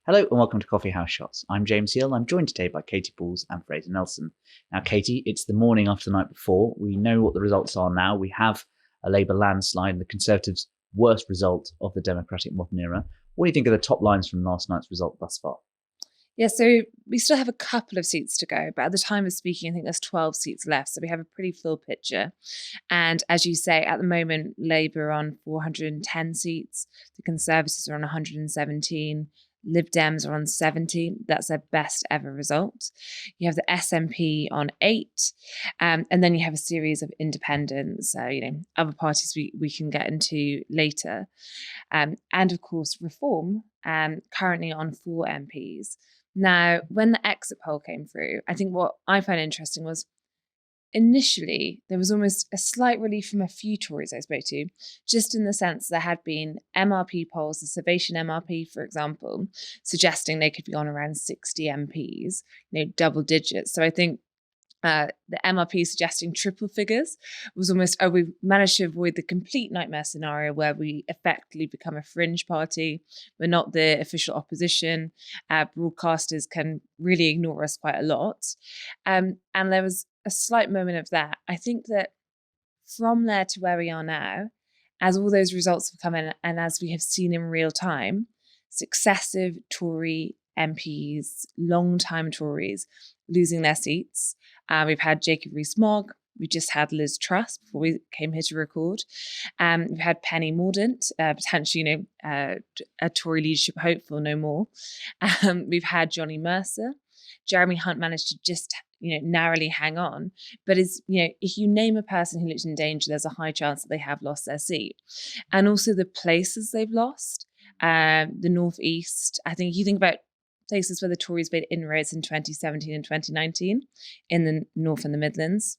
Hello and welcome to Coffee House Shots. I'm James Heale. I'm joined today by Katy and Fraser Nelson. Now, Katy, it's the morning after the night before. We know what the results are now. We have a Labour landslide and the Conservatives' worst result of the democratic modern era. What do you think of the top lines from last night's result thus far? Yeah, so we still have a couple of seats to go, but at the time of speaking, I think there's 12 seats left. So we have a pretty full picture. And as you say, at the moment, Labour are on 410 seats. The Conservatives are on 117. Lib Dems are on 70. That's their best ever result. You have the SNP on 8. And then you have a series of independents, other parties we can get into later. And of course, Reform, currently on 4 MPs. Now, when the exit poll came through, I think what I found interesting was initially there was almost a slight relief from a few Tories I spoke to, just in the sense there had been MRP polls, the Salvation MRP, for example, suggesting they could be on around 60 MPs, double digits. So I think the MRP suggesting triple figures was almost, we've managed to avoid the complete nightmare scenario where we effectively become a fringe party. We're not the official opposition. Broadcasters can really ignore us quite a lot. And there was a slight moment of that. I think that from there to where we are now, as all those results have come in and as we have seen in real time, successive Tory MPs, long-time Tories, losing their seats. We've had Jacob Rees-Mogg. We just had Liz Truss before we came here to record. We've had Penny Mordaunt, potentially, a Tory leadership hopeful, no more. We've had Johnny Mercer. Jeremy Hunt managed to just, narrowly hang on. But if you name a person who looked in danger, there's a high chance that they have lost their seat. And also the places they've lost, the North East. I think you think about places where the Tories made inroads in 2017 and 2019 in the North and the Midlands.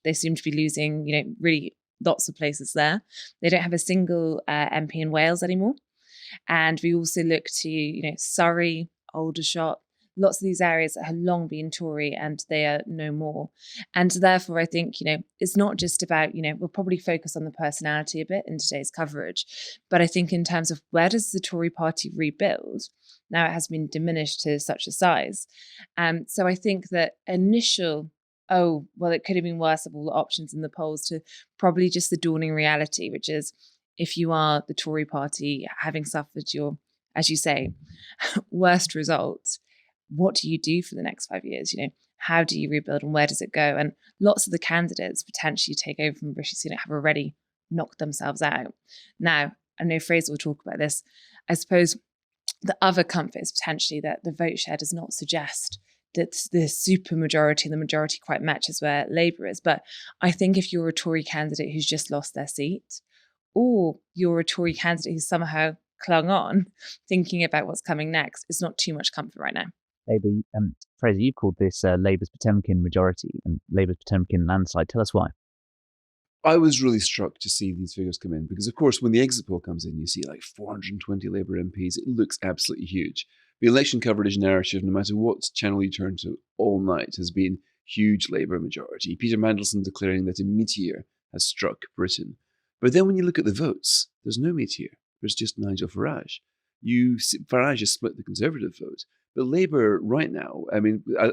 They seem to be losing, really lots of places there. They don't have a single MP in Wales anymore. And we also look to, Surrey, Aldershot, lots of these areas that have long been Tory and they are no more. And therefore, I think, it's not just about, we'll probably focus on the personality a bit in today's coverage. But I think in terms of where does the Tory party rebuild, now it has been diminished to such a size. So I think that initial, it could have been worse of all the options in the polls, to probably just the dawning reality, which is if you are the Tory party having suffered your, as you say, worst result, what do you do for the next 5 years? How do you rebuild and where does it go? And lots of the candidates potentially take over from Rishi Sunak have already knocked themselves out. Now, I know Fraser will talk about this. I suppose the other comfort is potentially that the vote share does not suggest that the super majority, the majority quite matches where Labour is. But I think if you're a Tory candidate who's just lost their seat, or you're a Tory candidate who's somehow clung on, thinking about what's coming next, it's not too much comfort right now. Labour, Fraser, you've called this Labour's Potemkin majority and Labour's Potemkin landslide. Tell us why. I was really struck to see these figures come in because, of course, when the exit poll comes in, you see like 420 Labour MPs. It looks absolutely huge. The election coverage narrative, no matter what channel you turn to all night, has been huge Labour majority. Peter Mandelson declaring that a meteor has struck Britain. But then when you look at the votes, there's no meteor. There's just Nigel Farage. Farage has split the Conservative vote. But Labour right now,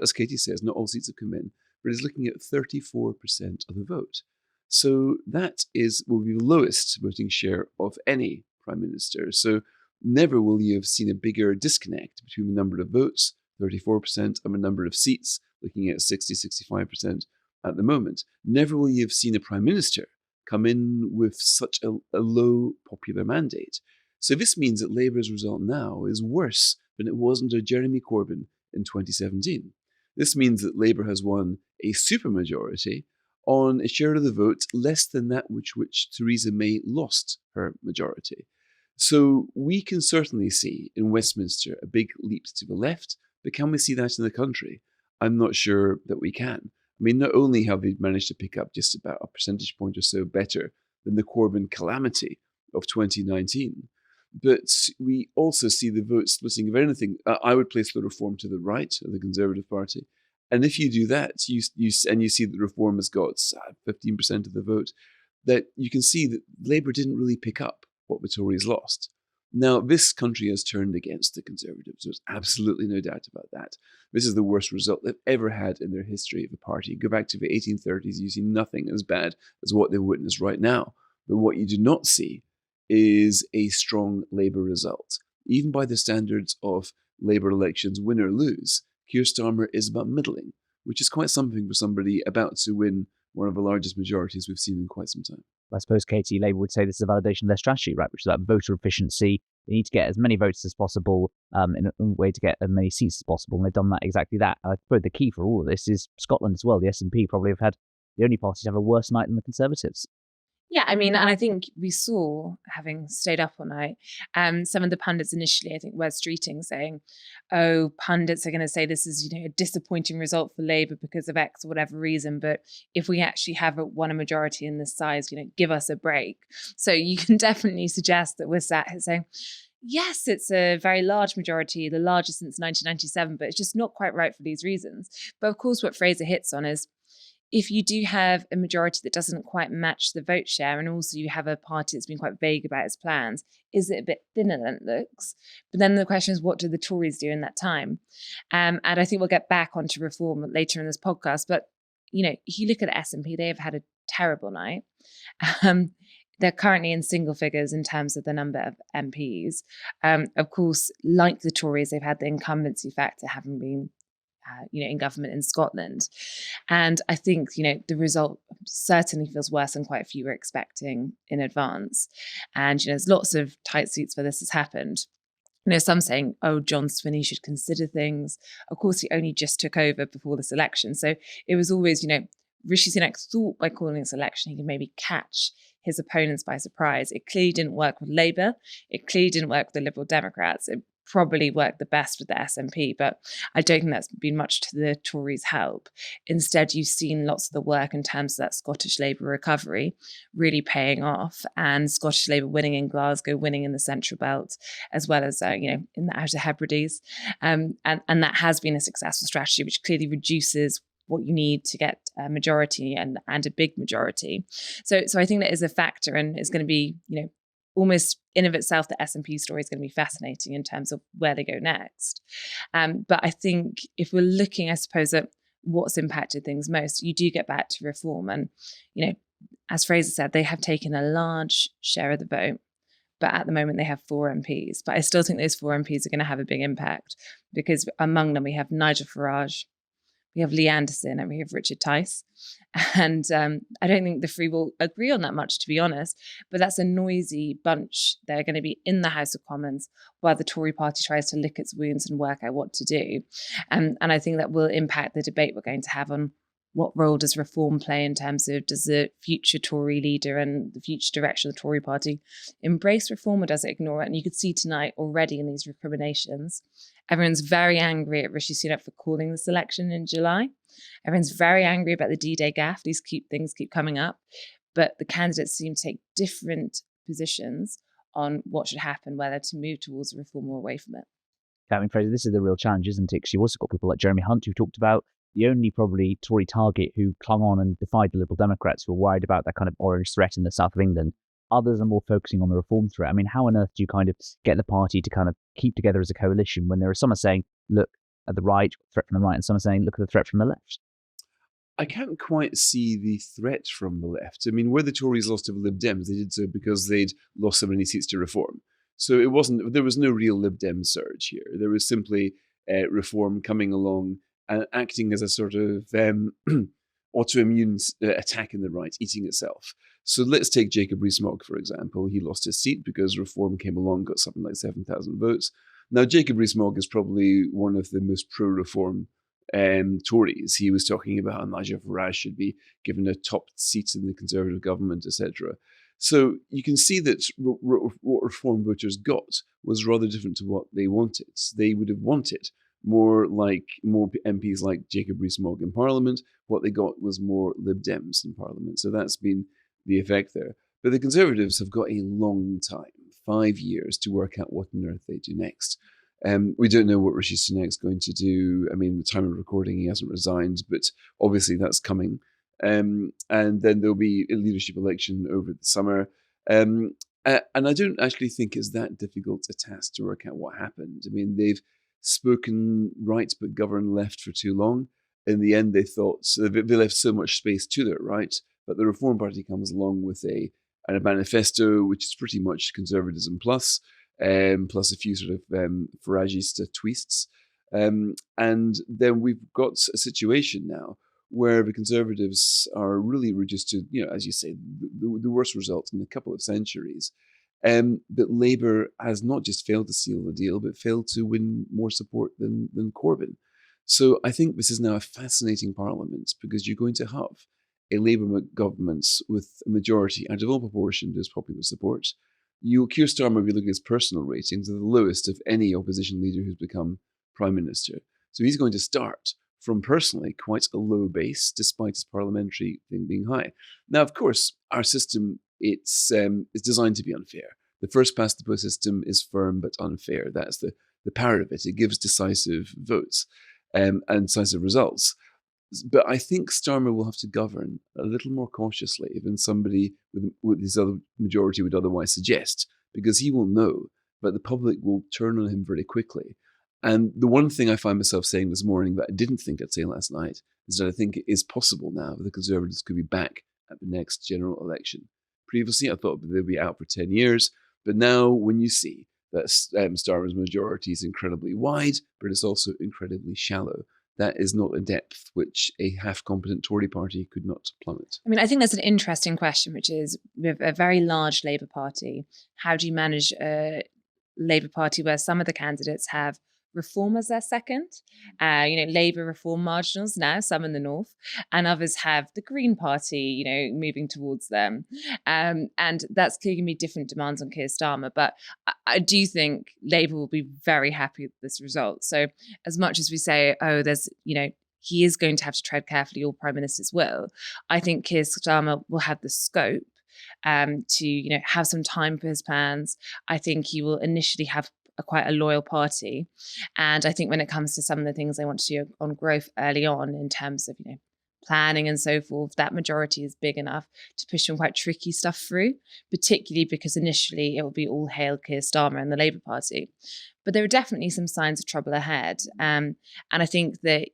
as Katy says, not all seats have come in, but is looking at 34% of the vote. So that will be the lowest voting share of any Prime Minister. So never will you have seen a bigger disconnect between the number of votes, 34%, and the number of seats, looking at 65% at the moment. Never will you have seen a Prime Minister come in with such a low popular mandate. So this means that Labour's result now is worse than it was under Jeremy Corbyn in 2017. This means that Labour has won a supermajority on a share of the vote less than that which Theresa May lost her majority. So we can certainly see in Westminster a big leap to the left, but can we see that in the country? I'm not sure that we can. Not only have they managed to pick up just about a percentage point or so better than the Corbyn calamity of 2019, but we also see the vote splitting. If anything, I would place the Reform to the right of the Conservative Party. And if you do that, you see that Reform has got 15% of the vote, that you can see that Labour didn't really pick up what the Tories lost. Now, this country has turned against the Conservatives. There's absolutely no doubt about that. This is the worst result they've ever had in their history of a party. Go back to the 1830s, you see nothing as bad as what they've witnessed right now. But what you do not see is a strong Labour result. Even by the standards of Labour elections, win or lose, Keir Starmer is about middling, which is quite something for somebody about to win one of the largest majorities we've seen in quite some time. I suppose, Katy, Labour would say this is a validation of their strategy, right, which is about voter efficiency. They need to get as many votes as possible in a way to get as many seats as possible, and they've done that exactly that. I suppose the key for all of this is Scotland as well. The SNP probably have had the only party to have a worse night than the Conservatives. Yeah, I mean, and I think we saw, having stayed up all night, some of the pundits initially, I think, were streeting, saying, "Oh, pundits are going to say this is, a disappointing result for Labour because of X or whatever reason. But if we actually have won a majority in this size, give us a break." So you can definitely suggest that we're sat here saying, yes, it's a very large majority, the largest since 1997, but it's just not quite right for these reasons. But of course, what Fraser hits on is, if you do have a majority that doesn't quite match the vote share, and also you have a party that's been quite vague about its plans, is it a bit thinner than it looks? But then the question is, what do the Tories do in that time? And I think we'll get back onto reform later in this podcast. But, if you look at the SNP, they have had a terrible night. They're currently in single figures in terms of the number of MPs. Of course, like the Tories, they've had the incumbency factor, having been in government in Scotland. And I think, the result certainly feels worse than quite a few were expecting in advance. And, there's lots of tight seats where this has happened. Some saying, oh, John Swinney should consider things. Of course, he only just took over before this election. So it was always, Rishi Sunak thought by calling this election, he could maybe catch his opponents by surprise. It clearly didn't work with Labour. It clearly didn't work with the Liberal Democrats. It probably worked the best with the SNP, but I don't think that's been much to the Tories' help. Instead, you've seen lots of the work in terms of that Scottish Labour recovery really paying off, and Scottish Labour winning in Glasgow, winning in the Central Belt, as well as, in the Outer Hebrides. And that has been a successful strategy, which clearly reduces what you need to get a majority and a big majority. So I think that is a factor, and it's going to be, almost in of itself, the SNP story is going to be fascinating in terms of where they go next. But I think if we're looking, I suppose, at what's impacted things most, you do get back to reform. And, as Fraser said, they have taken a large share of the vote, but at the moment they have 4 MPs. But I still think those 4 MPs are going to have a big impact, because among them we have Nigel Farage, we have Lee Anderson, and we have Richard Tice. And I don't think the Free will agree on that much, to be honest, but that's a noisy bunch. They're going to be in the House of Commons while the Tory party tries to lick its wounds and work out what to do. And I think that will impact the debate we're going to have on what role does reform play in terms of, does the future Tory leader and the future direction of the Tory party embrace reform, or does it ignore it? And you could see tonight already in these recriminations, everyone's very angry at Rishi Sunak for calling this election in July. Everyone's very angry about the D-Day gaffe. These things keep coming up. But the candidates seem to take different positions on what should happen, whether to move towards reform or away from it. I mean, Fraser, this is the real challenge, isn't it? Because you've also got people like Jeremy Hunt, who talked about the only probably Tory target who clung on and defied the Liberal Democrats, who were worried about that kind of orange threat in the south of England. Others are more focusing on the reform threat. I mean, how on earth do you kind of get the party to kind of keep together as a coalition when there are some are saying, look at the right, threat from the right, and some are saying, look at the threat from the left? I can't quite see the threat from the left. I mean, where the Tories lost to the Lib Dems, they did so because they'd lost so many seats to reform. So there was no real Lib Dem surge here. There was simply reform coming along and acting as a sort of autoimmune attack in the right, eating itself. So let's take Jacob Rees-Mogg, for example. He lost his seat because reform came along, got something like 7,000 votes. Now, Jacob Rees-Mogg is probably one of the most pro-reform Tories. He was talking about how Nigel Farage should be given a top seat in the Conservative government, etc. So you can see that what reform voters got was rather different to what they wanted. They would have wanted more MPs like Jacob Rees-Mogg in Parliament. What they got was more Lib Dems in Parliament. So that's been the effect there. But the Conservatives have got a long time, 5 years, to work out what on earth they do next. We don't know what Rishi Sunak's going to do. I mean, at the time of recording, he hasn't resigned, but obviously that's coming. And then there'll be a leadership election over the summer. And I don't actually think it's that difficult a task to work out what happened. I mean, they've spoken right but governed left for too long. In the end, they thought so they left so much space to their right, but the Reform Party comes along with a manifesto which is pretty much conservatism plus a few sort of Faragista twists. And then we've got a situation now where the Conservatives are really reduced to, as you say, the worst result in a couple of centuries. But Labour has not just failed to seal the deal, but failed to win more support than Corbyn. So I think this is now a fascinating parliament because you're going to have a Labour government with a majority out of all proportion to his popular support. Keir Starmer, if you look at his personal ratings, are the lowest of any opposition leader who's become Prime Minister. So he's going to start from personally quite a low base, despite his parliamentary thing being high. Now, of course, our system, it's designed to be unfair. The first past the post system is firm but unfair. That's the power of it. It gives decisive votes and decisive results. But I think Starmer will have to govern a little more cautiously than somebody with his other majority would otherwise suggest, because he will know that the public will turn on him very quickly. And the one thing I find myself saying this morning that I didn't think I'd say last night is that I think it is possible now that the Conservatives could be back at the next general election. Previously, I thought they'd be out for 10 years. But now when you see that Starmer's majority is incredibly wide, but it's also incredibly shallow, that is not a depth which a half-competent Tory party could not plummet. I mean, I think that's an interesting question, which is, with a very large Labour Party, how do you manage a Labour Party where some of the candidates have Reform as their second, Labour Reform marginals now, some in the north, and others have the Green Party, moving towards them. And that's clearly going to be different demands on Keir Starmer. But I do think Labour will be very happy with this result. So as much as we say, he is going to have to tread carefully, all prime ministers will, I think Keir Starmer will have the scope to have some time for his plans. I think he will initially have quite a loyal party. And I think when it comes to some of the things they want to do on growth early on in terms of, planning and so forth, that majority is big enough to push some quite tricky stuff through, particularly because initially it will be all hail Keir Starmer and the Labour Party. But there are definitely some signs of trouble ahead. And I think that,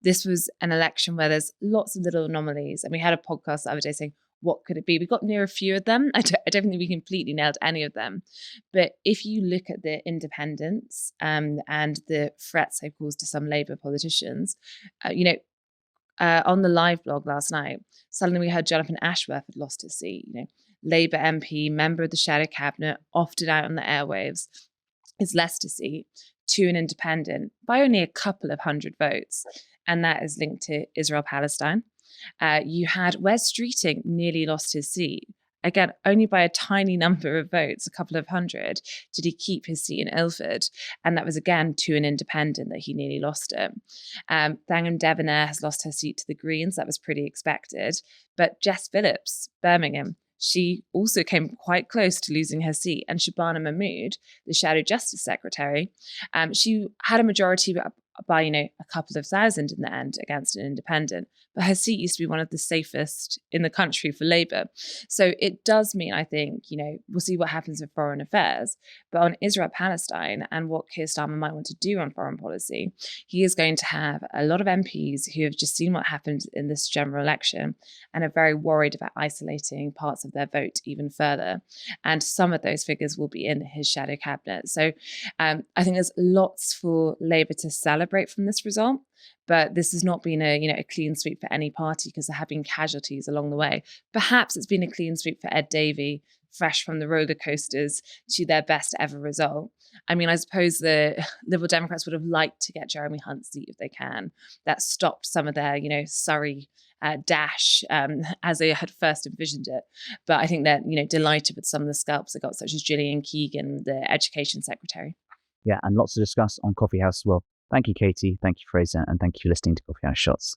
this was an election where there's lots of little anomalies. And we had a podcast the other day saying, what could it be? We got near a few of them. I don't think we completely nailed any of them. But if you look at the independents and the threats they've caused to some Labour politicians, on the live blog last night, suddenly we heard Jonathan Ashworth had lost his seat. Labour MP, member of the shadow cabinet, opted out on the airwaves. His Leicester seat to an independent by only a couple of hundred votes. And that is linked to Israel-Palestine. You had Wes Streeting nearly lost his seat. Again, only by a tiny number of votes, a couple of hundred, did he keep his seat in Ilford. And that was again to an independent that he nearly lost it. Thangham Devonair has lost her seat to the Greens. That was pretty expected. But Jess Phillips, Birmingham, she also came quite close to losing her seat. And Shabana Mahmood, the Shadow Justice Secretary, she had a majority by, a couple of thousand in the end against an independent. But her seat used to be one of the safest in the country for Labour. So it does mean, I think, we'll see what happens with foreign affairs. But on Israel-Palestine and what Keir Starmer might want to do on foreign policy, he is going to have a lot of MPs who have just seen what happened in this general election and are very worried about isolating parts of their vote even further. And some of those figures will be in his shadow cabinet. So I think there's lots for Labour to celebrate from this result. But this has not been a clean sweep for any party because there have been casualties along the way. Perhaps it's been a clean sweep for Ed Davey, fresh from the roller coasters to their best ever result. I mean, I suppose the Liberal Democrats would have liked to get Jeremy Hunt's seat if they can. That stopped some of their, Surrey dash as they had first envisioned it. But I think they're, delighted with some of the scalps they got, such as Gillian Keegan, the Education Secretary. Yeah, and lots to discuss on Coffee House as well. Thank you, Katy. Thank you, Fraser. And thank you for listening to Coffee House Shots.